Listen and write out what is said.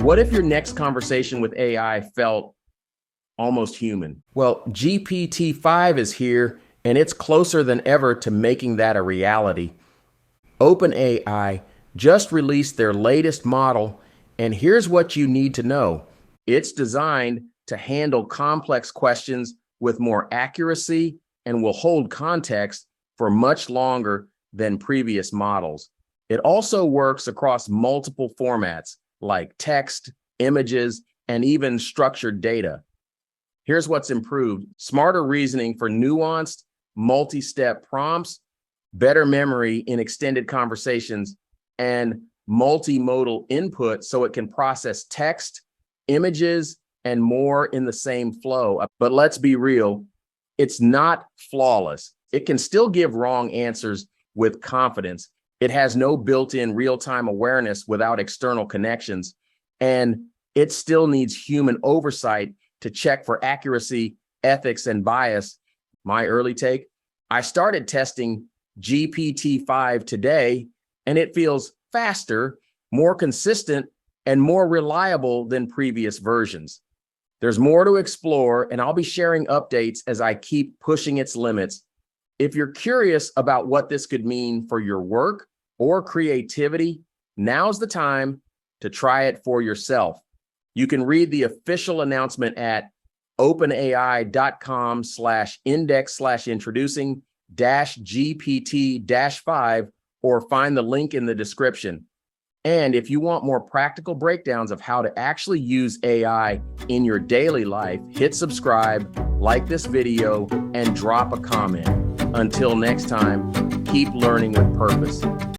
What if your next conversation with AI felt almost human? Well, GPT-5 is here, and it's closer than ever to making that a reality. OpenAI just released their latest model, and here's what you need to know. It's designed to handle complex questions with more accuracy and will hold context for much longer than previous models. It also works across multiple formats like text, images, and even structured data. Here's what's improved: smarter reasoning for nuanced, multi-step prompts, better memory in extended conversations, and multi-modal input so it can process text, images, and more in the same flow. But let's be real, it's not flawless. It can still give wrong answers with confidence. It has no built-in real-time awareness without external connections, and it still needs human oversight to check for accuracy, ethics, and bias. My early take: I started testing GPT-5 today, and it feels faster, more consistent, and more reliable than previous versions. There's more to explore, and I'll be sharing updates as I keep pushing its limits. If you're curious about what this could mean for your work or creativity, now's the time to try it for yourself. You can read the official announcement at openai.com/index/introducing-GPT-5 or find the link in the description. And if you want more practical breakdowns of how to actually use AI in your daily life, hit subscribe, like this video, and drop a comment. Until next time, keep learning with purpose.